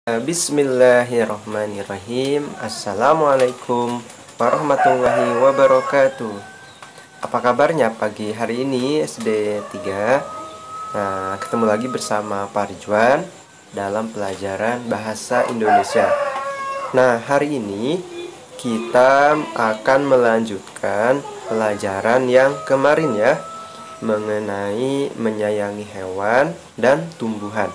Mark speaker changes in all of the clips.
Speaker 1: Bismillahirrahmanirrahim. Assalamualaikum warahmatullahi wabarakatuh. Apa kabarnya pagi hari ini SD 3? Ketemu lagi bersama Pak Ridwan dalam pelajaran Bahasa Indonesia. Nah, hari ini kita akan melanjutkan pelajaran yang kemarin ya, mengenai menyayangi hewan dan tumbuhan.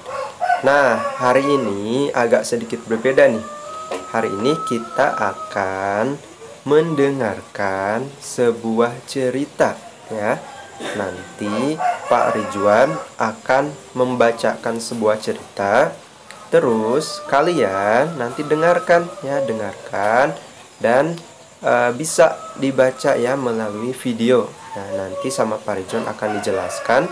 Speaker 1: Nah, hari ini agak sedikit berbeda nih. Hari ini kita akan mendengarkan sebuah cerita ya. Nanti Pak Ridwan akan membacakan sebuah cerita. Terus kalian nanti dengarkan dan bisa dibaca ya melalui video. Nah, nanti sama Pak Ridwan akan dijelaskan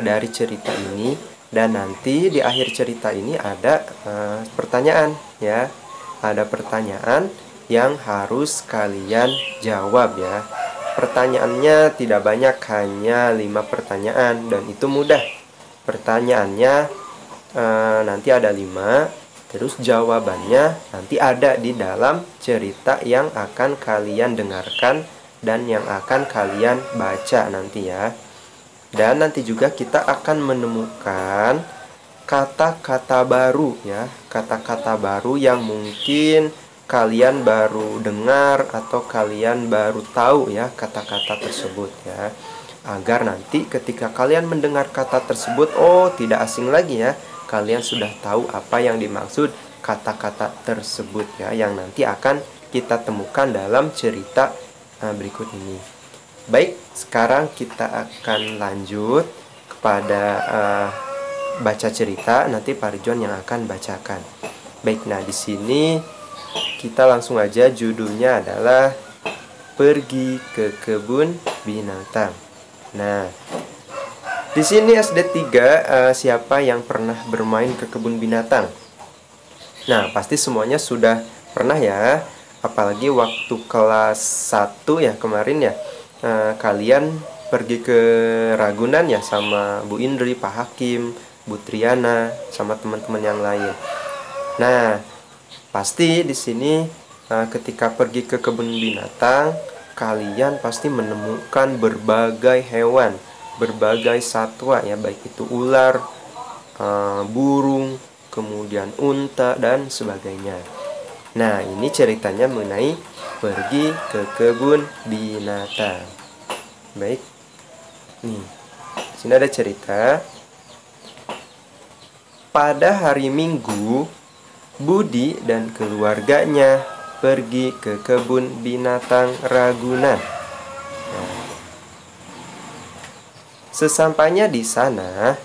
Speaker 1: dari cerita ini. Dan nanti di akhir cerita ini ada pertanyaan ya. Ada pertanyaan yang harus kalian jawab ya. Pertanyaannya tidak banyak, hanya 5 pertanyaan. Dan itu mudah. Pertanyaannya nanti ada 5. Terus jawabannya nanti ada di dalam cerita yang akan kalian dengarkan dan yang akan kalian baca nanti ya. Dan nanti juga kita akan menemukan kata-kata baru ya, kata-kata baru yang mungkin kalian baru dengar atau kalian baru tahu ya kata-kata tersebut ya. Agar nanti ketika kalian mendengar kata tersebut, tidak asing lagi ya. Kalian sudah tahu apa yang dimaksud kata-kata tersebut ya, yang nanti akan kita temukan dalam cerita berikut ini. Baik, sekarang kita akan lanjut kepada baca cerita. Nanti Pak Ridwan yang akan bacakan. Baik, nah di sini kita langsung aja, judulnya adalah Pergi ke Kebun Binatang. Nah, di sini SD 3, siapa yang pernah bermain ke kebun binatang? Nah, pasti semuanya sudah pernah ya. Apalagi waktu kelas 1 ya kemarin ya. Kalian pergi ke Ragunan ya sama Bu Indri, Pak Hakim, Bu Triana, sama teman-teman yang lain. Nah, pasti di sini ketika pergi ke kebun binatang, kalian pasti menemukan berbagai hewan, berbagai satwa ya, baik itu ular, burung, kemudian unta dan sebagainya. Nah, ini ceritanya mengenai pergi ke kebun binatang. Baik. Nih, sini ada cerita. Pada hari Minggu, Budi dan keluarganya pergi ke kebun binatang Ragunan. Nah, sesampainya di sana,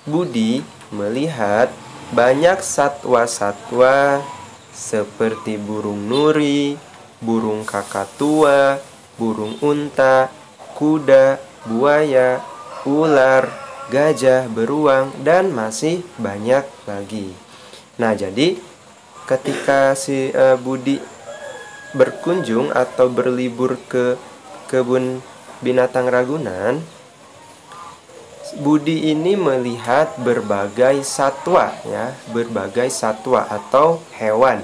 Speaker 1: Budi melihat banyak satwa-satwa seperti burung nuri, burung kakatua, burung unta, kuda, buaya, ular, gajah, beruang, dan masih banyak lagi. Nah, jadi ketika si Budi berkunjung atau berlibur ke kebun binatang Ragunan, Budi ini melihat berbagai satwa ya, berbagai satwa atau hewan.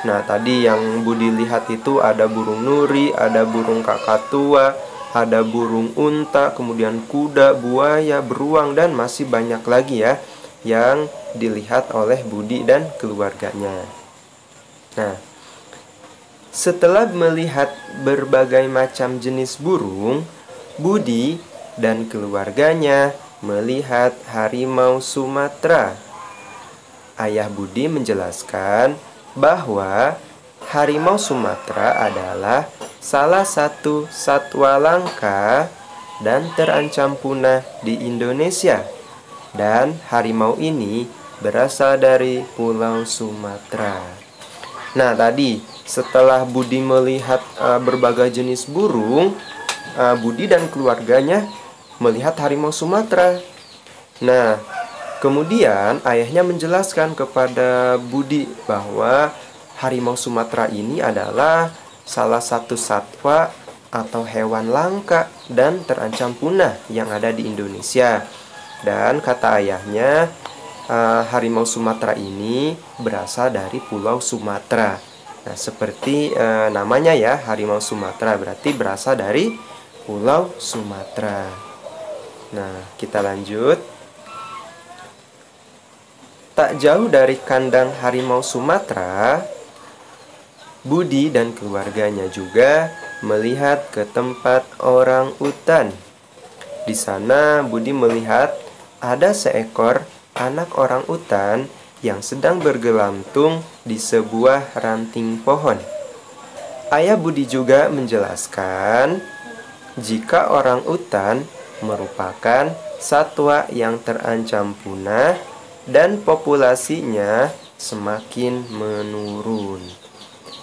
Speaker 1: Nah, tadi yang Budi lihat itu ada burung nuri, ada burung kakatua, ada burung unta, kemudian kuda, buaya, beruang, dan masih banyak lagi ya yang dilihat oleh Budi dan keluarganya. Nah, setelah melihat berbagai macam jenis burung, Budi dan keluarganya melihat harimau Sumatera. Ayah Budi menjelaskan bahwa harimau Sumatera adalah salah satu satwa langka dan terancam punah di Indonesia. Dan harimau ini berasal dari Pulau Sumatera. Nah, tadi setelah Budi melihat berbagai jenis burung, Budi dan keluarganya melihat harimau Sumatera. Nah, kemudian ayahnya menjelaskan kepada Budi bahwa harimau Sumatera ini adalah salah satu satwa atau hewan langka dan terancam punah yang ada di Indonesia. Dan kata ayahnya, harimau Sumatera ini berasal dari Pulau Sumatera. Nah, seperti namanya ya, harimau Sumatera berarti berasal dari Pulau Sumatera. Nah, kita lanjut. Tak jauh dari kandang harimau Sumatera, Budi dan keluarganya juga melihat ke tempat orang utan. Di sana Budi melihat ada seekor anak orang utan yang sedang bergelantung di sebuah ranting pohon. Ayah Budi juga menjelaskan jika orang utan merupakan satwa yang terancam punah dan populasinya semakin menurun.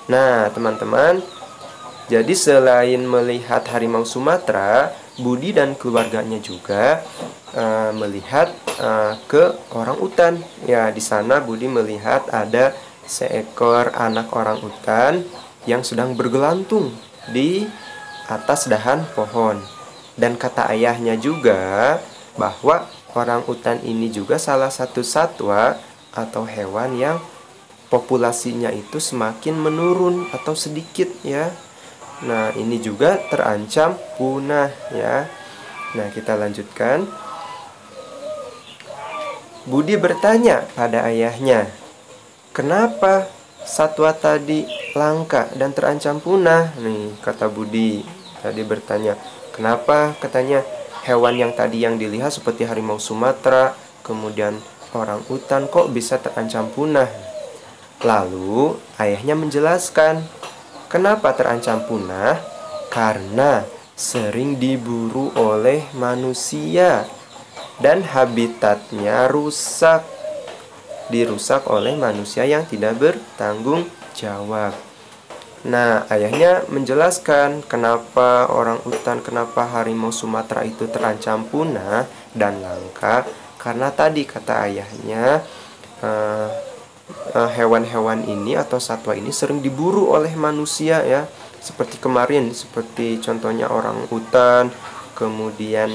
Speaker 1: Nah, teman-teman, jadi selain melihat harimau Sumatera, Budi dan keluarganya juga melihat ke orang utan. Ya, di sana Budi melihat ada seekor anak orang utan yang sedang bergelantung di atas dahan pohon. Dan kata ayahnya juga bahwa orang utan ini juga salah satu satwa atau hewan yang populasinya itu semakin menurun atau sedikit ya. Nah, ini juga terancam punah ya. Nah, kita lanjutkan. Budi bertanya pada ayahnya, "Kenapa satwa tadi langka dan terancam punah?" Nih, kata Budi. Tadi bertanya, "Kenapa?" Katanya, "Hewan yang tadi yang dilihat seperti harimau Sumatera, kemudian orang utan kok bisa terancam punah?" Lalu ayahnya menjelaskan, kenapa terancam punah? Karena sering diburu oleh manusia dan habitatnya dirusak oleh manusia yang tidak bertanggung jawab. Nah, ayahnya menjelaskan kenapa orang utan, kenapa harimau Sumatera itu terancam punah dan langka. Karena tadi kata ayahnya, hewan-hewan ini atau satwa ini sering diburu oleh manusia ya, seperti kemarin, seperti contohnya orang utan, kemudian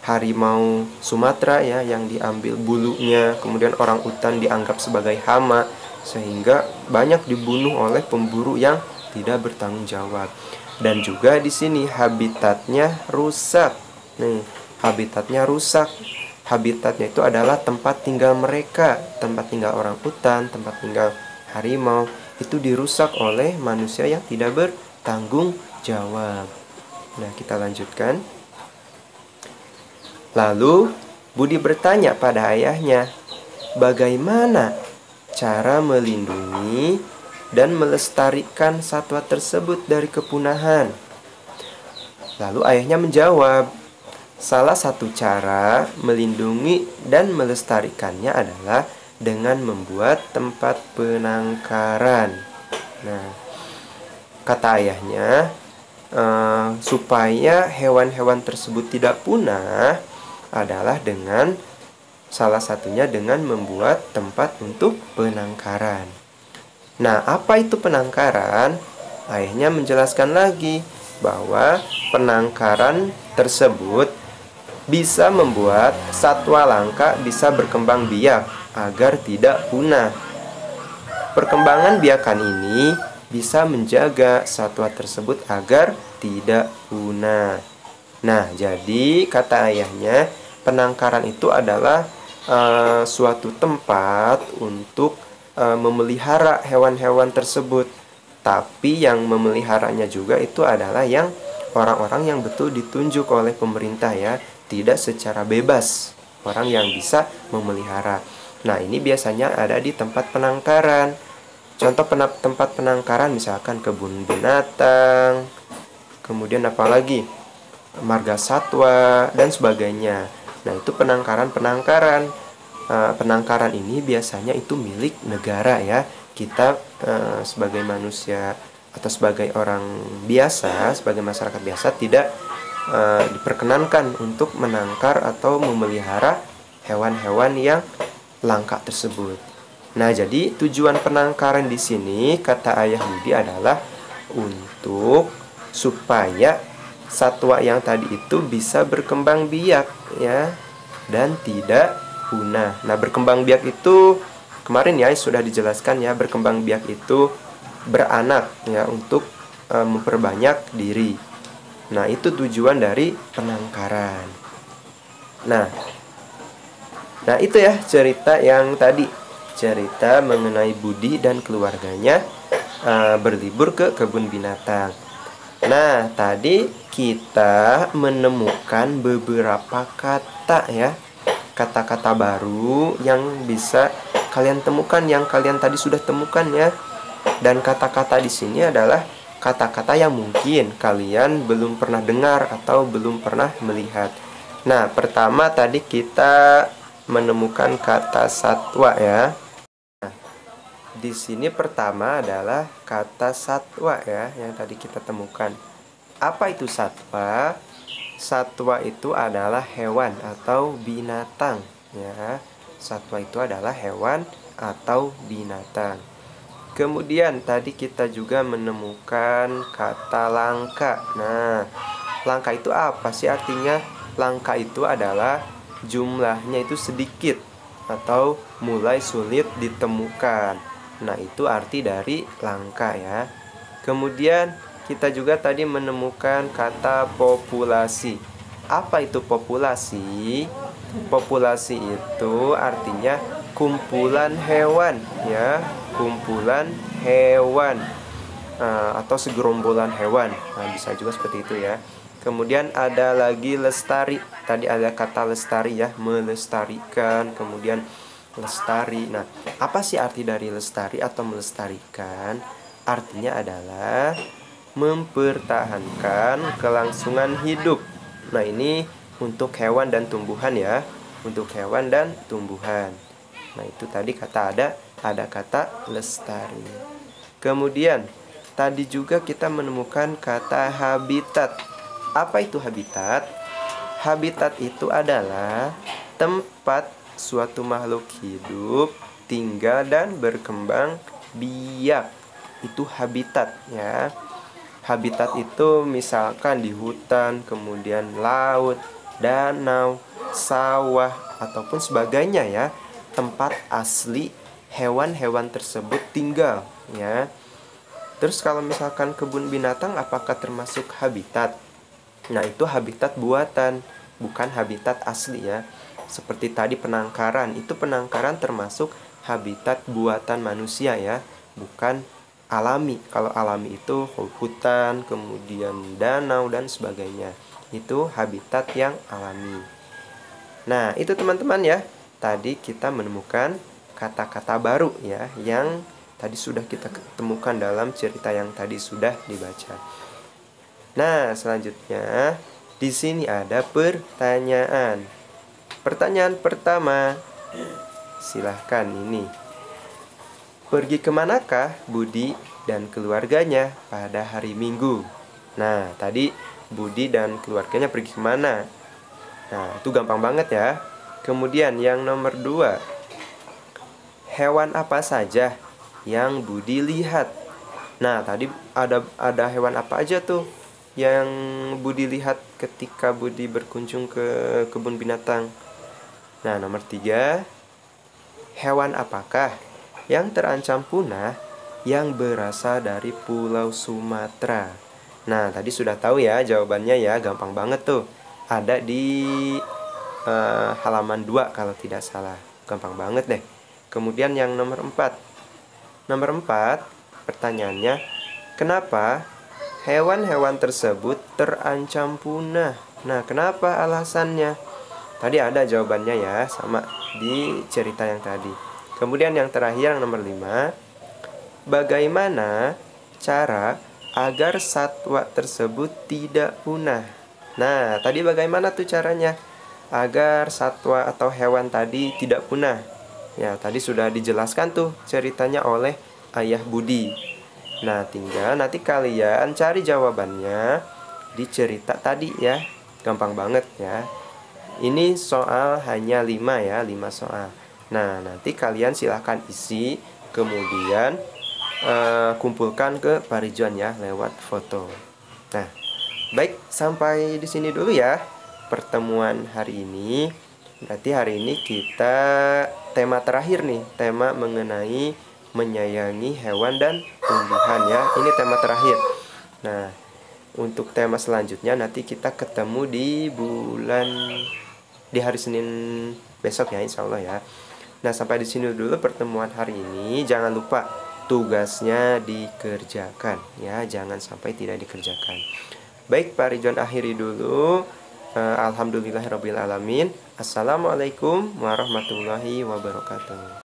Speaker 1: harimau Sumatera ya yang diambil bulunya, kemudian orang utan dianggap sebagai hama sehingga banyak dibunuh oleh pemburu yang tidak bertanggung jawab. Dan juga di sini habitatnya rusak. Nih, habitatnya rusak. Habitatnya itu adalah tempat tinggal mereka, tempat tinggal orang utan, tempat tinggal harimau, itu dirusak oleh manusia yang tidak bertanggung jawab. Nah, kita lanjutkan. Lalu, Budi bertanya pada ayahnya, bagaimana cara melindungi dan melestarikan satwa tersebut dari kepunahan? Lalu ayahnya menjawab, salah satu cara melindungi dan melestarikannya adalah dengan membuat tempat penangkaran. Nah, kata ayahnya, supaya hewan-hewan tersebut tidak punah adalah dengan salah satunya dengan membuat tempat untuk penangkaran. Nah, apa itu penangkaran? Ayahnya menjelaskan lagi bahwa penangkaran tersebut bisa membuat satwa langka bisa berkembang biak agar tidak punah. Perkembangan biakan ini bisa menjaga satwa tersebut agar tidak punah. Nah, jadi kata ayahnya, penangkaran itu adalah suatu tempat untuk memelihara hewan-hewan tersebut. Tapi yang memeliharanya juga itu adalah yang orang-orang yang betul ditunjuk oleh pemerintah ya, tidak secara bebas orang yang bisa memelihara. Nah, ini biasanya ada di tempat penangkaran. Contoh tempat penangkaran misalkan kebun binatang, kemudian apalagi marga satwa dan sebagainya. Nah, itu penangkaran-penangkaran. Penangkaran ini biasanya itu milik negara ya. Kita sebagai manusia atau sebagai orang biasa, sebagai masyarakat biasa tidak diperkenankan untuk menangkar atau memelihara hewan-hewan yang langka tersebut. Nah, jadi tujuan penangkaran di sini kata ayah Budi adalah untuk supaya satwa yang tadi itu bisa berkembang biak ya dan tidak punah. Nah, berkembang biak itu kemarin ya sudah dijelaskan ya, berkembang biak itu beranak ya untuk memperbanyak diri. Nah, itu tujuan dari penangkaran. Nah, itu ya cerita yang tadi, cerita mengenai Budi dan keluarganya berlibur ke kebun binatang. Nah, tadi kita menemukan beberapa kata ya, kata-kata baru yang bisa kalian temukan, yang kalian tadi sudah temukan ya. Dan kata-kata di sini adalah kata-kata yang mungkin kalian belum pernah dengar atau belum pernah melihat. Nah, pertama tadi kita menemukan kata satwa ya. Nah, di sini pertama adalah kata satwa ya, yang tadi kita temukan. Apa itu satwa? Satwa itu adalah hewan atau binatang ya. Satwa itu adalah hewan atau binatang. Kemudian tadi kita juga menemukan kata langka. Nah, langka itu apa sih artinya? Langka itu adalah jumlahnya itu sedikit atau mulai sulit ditemukan. Nah, itu arti dari langka ya. Kemudian kita juga tadi menemukan kata populasi. Apa itu populasi? Populasi itu artinya kumpulan hewan ya, kumpulan hewan atau segerombolan hewan. Nah, bisa juga seperti itu ya. Kemudian ada lagi lestari. Tadi ada kata lestari ya, melestarikan, kemudian lestari. Nah, apa sih arti dari lestari atau melestarikan? Artinya adalah mempertahankan kelangsungan hidup. Nah, ini untuk hewan dan tumbuhan ya, untuk hewan dan tumbuhan. Nah, itu tadi kata ada kata lestari. Kemudian tadi juga kita menemukan kata habitat. Apa itu habitat? Habitat itu adalah tempat suatu makhluk hidup tinggal dan berkembang biak. Itu habitat ya. Habitat itu misalkan di hutan, kemudian laut, danau, sawah, ataupun sebagainya ya. Tempat asli hewan-hewan tersebut tinggal ya. Terus kalau misalkan kebun binatang apakah termasuk habitat? Nah, itu habitat buatan, bukan habitat asli ya. Seperti tadi penangkaran, itu penangkaran termasuk habitat buatan manusia ya, bukan alami. Kalau alami itu hutan, kemudian danau dan sebagainya. Itu habitat yang alami. Nah, itu teman-teman ya. Tadi kita menemukan kata-kata baru ya, yang tadi sudah kita temukan dalam cerita yang tadi sudah dibaca. Nah, selanjutnya di sini ada pertanyaan. Pertanyaan pertama, silahkan ini. Pergi kemanakah Budi dan keluarganya pada hari Minggu? Nah, tadi Budi dan keluarganya pergi kemana? Nah, itu gampang banget ya. Kemudian yang nomor 2, hewan apa saja yang Budi lihat? Nah, tadi ada hewan apa aja tuh yang Budi lihat ketika Budi berkunjung ke kebun binatang? Nah, nomor 3, hewan apakah yang terancam punah yang berasal dari Pulau Sumatera? Nah, tadi sudah tahu ya jawabannya ya, gampang banget tuh. Ada di halaman 2 kalau tidak salah. Gampang banget deh. Kemudian yang nomor 4. Nomor 4, pertanyaannya, kenapa hewan-hewan tersebut terancam punah? Nah, kenapa alasannya? Tadi ada jawabannya ya, sama di cerita yang tadi. Kemudian yang terakhir, yang nomor 5, bagaimana cara agar satwa tersebut tidak punah? Nah, tadi bagaimana tuh caranya agar satwa atau hewan tadi tidak punah? Ya, tadi sudah dijelaskan tuh ceritanya oleh Ayah Budi. Nah, tinggal nanti kalian cari jawabannya di cerita tadi ya. Gampang banget ya. Ini soal hanya 5 ya, 5 soal. Nah, nanti kalian silahkan isi, kemudian kumpulkan ke Parijuan ya lewat foto. Nah, baik, sampai di sini dulu ya pertemuan hari ini. Berarti hari ini kita tema terakhir nih, tema mengenai menyayangi hewan dan tumbuhan ya. Ini tema terakhir. Nah, untuk tema selanjutnya nanti kita ketemu di hari Senin besok ya, insya Allah ya. Nah, sampai di sini dulu pertemuan hari ini. Jangan lupa tugasnya dikerjakan ya, jangan sampai tidak dikerjakan. Baik, Pak Ridwan akhiri dulu. Alhamdulillahirabbil alamin. Assalamualaikum warahmatullahi wabarakatuh.